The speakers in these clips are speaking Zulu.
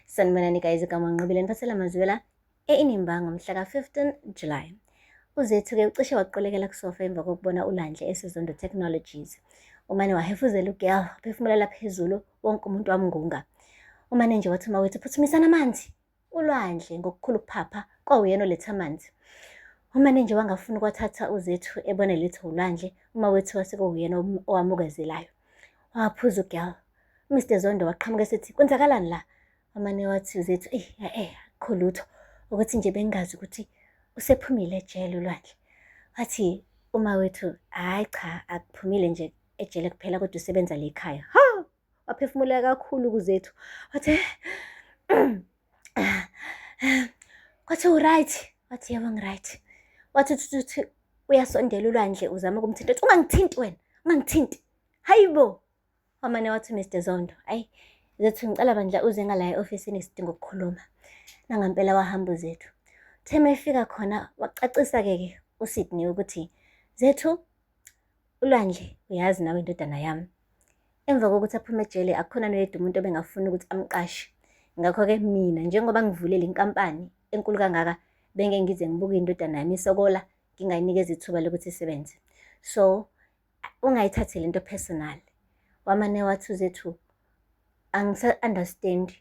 Sanibonani guys, igama ngiqobile niphathela amazwi la eNimbanga mhla ka-15 July. Uzethu-ke ucishe waqolekela kusofa emva kokubona uLandle eSezondo Technologies. Umane wahefuzela ugirl, waphefumulela phezulu, wonke umuntu wamngunga. Umane nje wathi mawethu phuthumisana amanzi. uLandle ngokukhulu ukuphapha kwawuyena oletha amanzi. Umane nje wangafuna ukwathatha uZethu ebone letho uLandle, umawethu wasekuwuyena owamukezelayo. Waphuza ugirl. uMr Zondo waqhamuka esethi kwenzakalani la? Umane wathi uZethu akho lutho, ukuthi nje bengazi ukuthi usephumile ejele uLwandle. Wathi umawethu hayi cha, akuphumile nje ejele kuphela kodwa usebenza le ekhaya. Ha! Waphefumula kakhulu kuZethu. Wathi kwathi uright? Wathi yebo ngiright. Wathi uyasondela uLwandle uzama ukumthinta. Ungangithinti wena, ungangithinti. Hayibo. Wamane wathi Mr Zondo, ayi Zethu ngicela bandla uze ngala e-ofisini sidinga ukukhuluma. Nangampela wahamba uZethu. Thema efika khona wacacisa-ke uSydney ukuthi Zethu, uLwandle uyazi nawe indodana yami. Emva kokuthi aphume ejele akukhona noyedwa umuntu obengafuni ukuthi amqashe. Ngakho-ke mina njengoba ngivulele inkampani enkulu kangaka benge ngize ngibuke indodana yami isokola ngingayinikeza ithuba lokuthi isebenze. So ungayithathi lento personal. Wamane wathi uZethu angisa-understand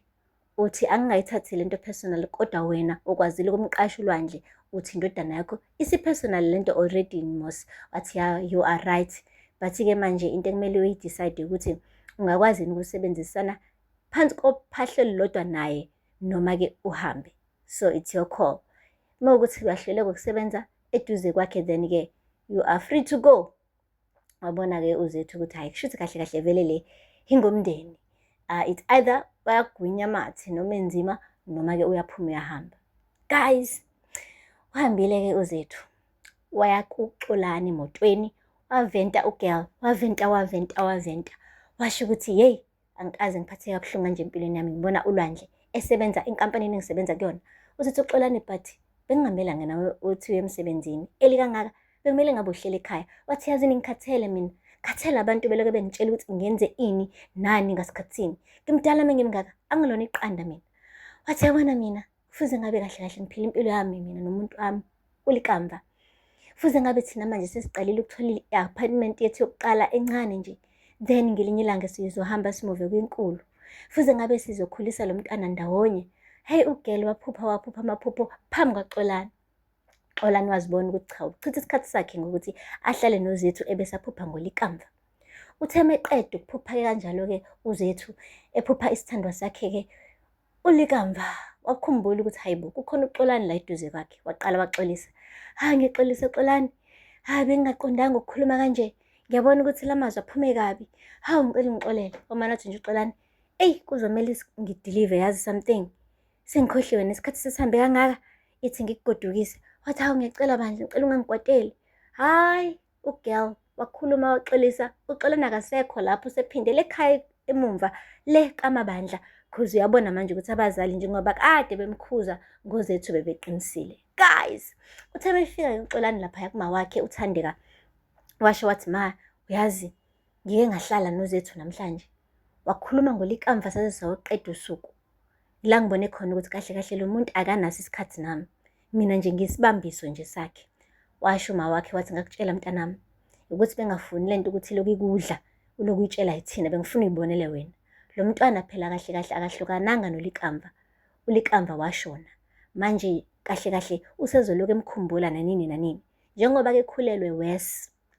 uthi angingayithathi lento personal kodwa wena okwazile ukumqasha uLwandle uthi indodana yakho isi-personal lento already mos. Wathi yeah, you are right, but-ke manje into ekumele uyidecide ukuthi ungakwazi ukusebenzisana phansi kophahla lodwa naye noma-ke uhambe. So it's your call. Uma ukuthi uyahluleka ukusebenza eduze kwakhe then-ke you are free to go. Wabona-ke uZethu ukuthi hayi kushuthi kahle kahle vele le ingomndeni. It's either bayagwinya amathe noma enzima noma-ke uyaphuma uyahamba. Guys, uhambile-ke uZethu waya kuXolani emotweni, waventa ugirl, waventa. Washo ukuthi hey, angikaze ngiphatheka kabuhlungu nje empilweni yami ngibona uLwandle esebenza enkampanini engisebenza kuyona. Uthi uXolani but bengingamelanga nawe uthi uye emsebenzini elikangaka, bekumele ngabe uhlele ekhaya. Wathi yazini ngikhathele mina, khathele abantu beloke bengitshela ukuthi ngenze ini nani ngasikhathini. Ngimdala mengimngaka, angilona iqanda mina. Wathi yabona mina kufuze ngabe kahle kahle ngiphila impilo yami mina nomuntu wami ulikamva. Kufuze ngabe thina manje sesiqalile ukuthola i-apartment yethu yokuqala encane nje, then ngelinye ilanga sizohamba simuve kwinkulu. Kufuze ngabe sizokhulisa lo mntwana ndawonye. Hey, ugirl waphupha amaphupho phambi kwaXolani. uXolani wazibona ukuthi cha, uchitha isikhathi sakhe ngokuthi ahlale noZethu ebesaphupha ngolikamva. Utheme eqeda ukuphupha-ke kanjalo-ke uZethu ephupha isithandwa sakhe-ke ulikamva. Wakhumbula ukuthi hayibo kukhona uXolani la eduze kwakhe. Waqala waxolisa. Hayi ngixolise Xolani. Hayi bengingaqondanga ukukhuluma kanje. Ngiyabona ukuthi la mazwi aphume kabi. Hawu ngicela ngixolele. Wamane wathi nje uXolani, eyi kuzomele ngidelive yazi something. Sengikhohliwe nesikhathi sesihambe kangaka. Ithi ngikugodukise. Wathi hawu ngiyacela bandla ngicela ungangikwateli. Hayi ugirl wakhuluma waxolisa. uXolani akasekho lapho, sephindele ekhaya emumva le kaMabandla. Cause uyabona manje ukuthi abazali njengoba kade bemkhuza ngoZethu bebeqinisile. Guys, uthe befika uXolani lapha kuma wakhe uThandeka. Washo wathi ma uyazi ngike ngahlala noZethu namhlanje. Wakhuluma ngolikamva saze sawoqeda usuku. La ngibone khona ukuthi kahle kahle lo muntu akanaso isikhathi nami. Mina nje ngisibambiso nje sakhe. Washo ma wakhe wathi ngakutshela mntanami ukuthi bengafuni lento ukuthi lokhu ikudla uloku uyitshela yithina, bengifuna uyibonele wena. Lo mntwana phela kahle kahle akahlukananga nolikamva. ulikamva washona. Manje kahle kahle usezoloku emkhumbula nanini. Njengoba-ke ekhulelwe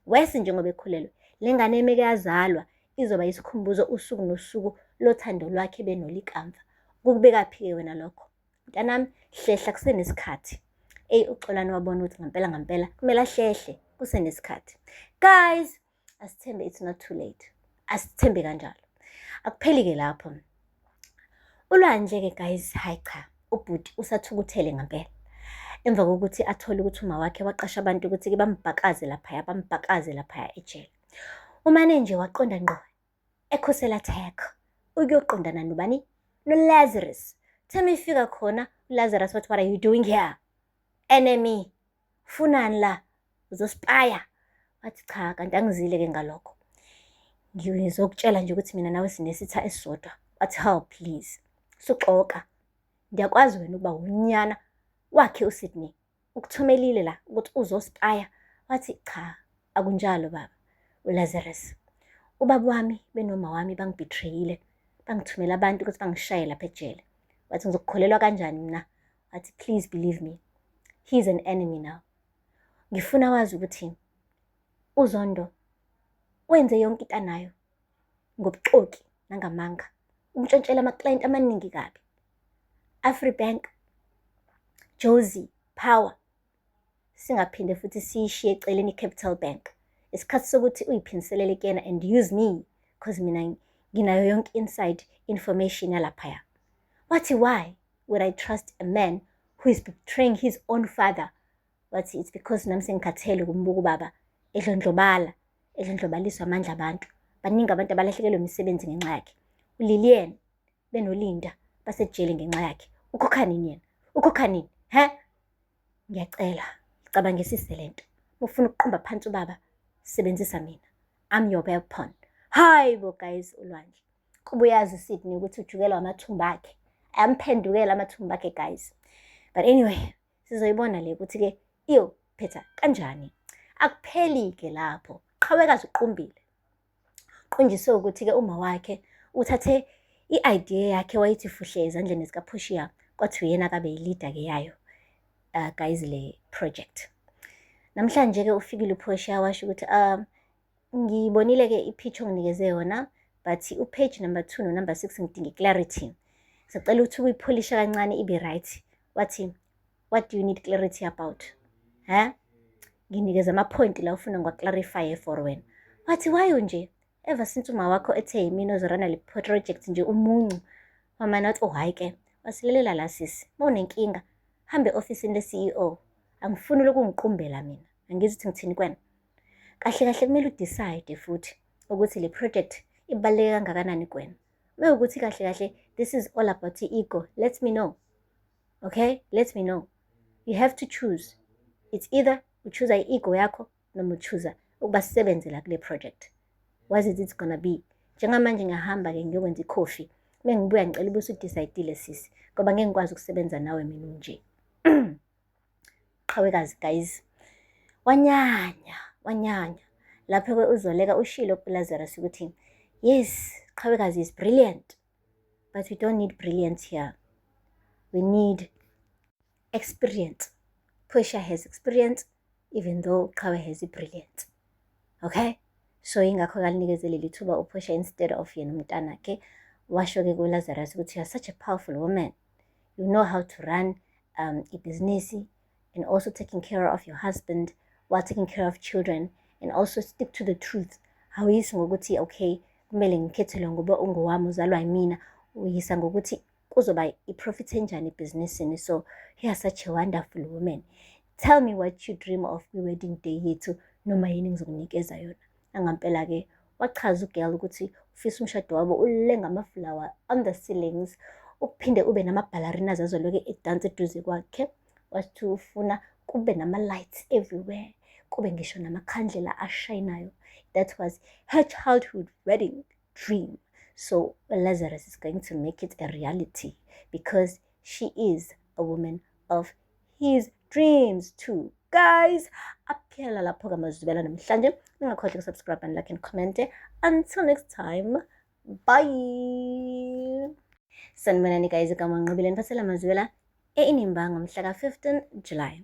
Wes njengoba ekhulelwe, le ngane emeke yazalwa izoba yisikhumbuzo usuku nosuku lothando lwakhe benolikamva. Kukubekaphi-ke wena lokho? Mntanami hlehla kusenesikhathi. uXolani wabona ukuthi ngampela kumele ahlehle kusenesikhathi. Guys, asithembe it's not too late. Asithembe kanjalo. Akupheli-ke lapho. uLwandle-ke guys, hayi cha, ubhuti usathukuthele ngampela. Emva kokuthi athole ukuthi uma wakhe waqasha abantu ukuthi-ke bambhakaze laphaya ejele. Umane nje waqonda ngqo ekhosela Tech ukuyoqondana nobani? NoLazarus. Thema ifika khona uLazarus wathi what are you doing here? Enemy. Funani la? Uzospaya. Wathi cha, kanti angizile-ke ngalokho. Ngizokutshela nje ukuthi mina nawe sinesitha esisodwa. Wathi how please. Suxoka. Ngiyakwazi wena ukuba unyana wakhe uSydney, ukuthumelile la ukuthi uzospaya. Wathi cha, akunjalo baba uLazarus. Ubaba wami benoma wami bangibethreyile, bangithumela abantu ukuthi bangishaye lapha ejele. Wathi ngizokukholelwa kanjani mina? Wathi please believe me, he's an enemy now. Ngifuna wazi ukuthi uZondo wenze yonke into anayo ngobuxoki nangamanga, ukuntshontshela amaklayenti amaningi kabi. Afribank, Jozi, Power, singaphinde futhi siyishiye eceleni iCapital Bank. Isikhathi sokuthi uyiphiniselele kuyena and use me because mina nginayo yonke inside information yalaphaya. Wathi why would I trust a man who is betraying his own father? Wathi it's because nami sengikhathele kumbuka ubaba edlondlobaliswa amandla abantu. Baningi abantu abalahlekelwe imisebenzi ngenxa yakhe. uLillian benoLinda basejele ngenxa yakhe. Ukhokha nini yena? Ukhokha nini? Ngiyacela, cabangisise lento. Ufuna ukuqumba phansi ubaba, sebenzisa mina. I'm your bail pawn. Hayibo guys ulwandle. Kuba uyazi Sydney ukuthi ujukelwa amathumba akhe. Ayamphendukela amathumba akhe guys. But anyway, sizoyibona le ukuthi ke phetha kanjani. Akupheli ke lapho. Qhawekazi uqumbile. Qonjiswe ukuthi ke uma wakhe uthathe i-idea yakhe wayithi fuhle ezandleni zikaPortia, kwathi uyena kabe yi-leader ke yayo guys le project. Namhlanje ke ufikile uPortia washo ukuthi ngibonile ke i-pitch onginikeze yona, but upage number 2 no number 6 ngidinga clarity. Sicela ukuthi uyipholisha kancane ibe right. Wathi what do you need clarity about? Nginikeza ama-point la ufuna ngwa-clarify for wena. Wathi why nje? Ever since uma wakho ethe yimina ozorana le project nje umuncu. Mama nathi hayi ke, wasilelela la sisi. Mawunenkinga, hambe ofisini le-CEO. Angifuni lokungiqumbela mina. Angizi ukuthi ngithini kwena. Kahle kahle kumele udecide futhi ukuthi le project ibaluleke kangakanani kwena. Mewukuthi kahle kahle this is all about ego, let me know. Okay? Let me know. You have to choose. It's either uchoose i-ego yakho noma uchoose ukuba sisebenze la kule project. What is it gonna be? Njengamanje ngiyahamba ke ngiyokwenza i-coffee. Mengibuya ngicela ubuse udecide sisi ngoba ngeke ngikwazi ukusebenza nawe mina nje. Qhawekazi guys. Wanyanya. Lapho ke uzoleka ushilo kuLazarus ukuthi yes, Qhawekazi is brilliant. But we don't need brilliance here. We need experience. Portia has experience even though Qhawe has brilliance. Okay? So ingakho kalinikezele lithuba uPortia instead of yena umntana ke. Washo ke kuLazarus ukuthi you are such a powerful woman. You know how to run a business and also taking care of your husband while taking care of children and also stick to the truth. Awuyisi ngokuthi okay kumele ngikhethelwe ngoba ungowami uzalwa yimina, uyisa ngokuthi kuzoba i-profit enjani ebhizinisini. So you are such a wonderful woman. Tell me what you dream of kwi-wedding day yethu noma yini ngizokunikeza yona. Angampela ke wachaza ugirl ukuthi ufisa umshado wabo ulenga amaflower on the ceilings, uphinde ube nama-ballerinas azoloke edanse eduze kwakhe. Wathi ufuna kube nama-lights everywhere, kube ngisho namakhandlela ashayinayo. That was her childhood wedding dream. So Lazarus is going to make it a reality because she is a woman of his dreams too. Guys, apphela lapho kamazwibela namhlanje. Ningakhohlwa ukusubscribe and like and comment. Until next time, bye. Sanibonani guys, igama ngiqhubile niphathela amazwibela eInimba ngomhla ka 15 July.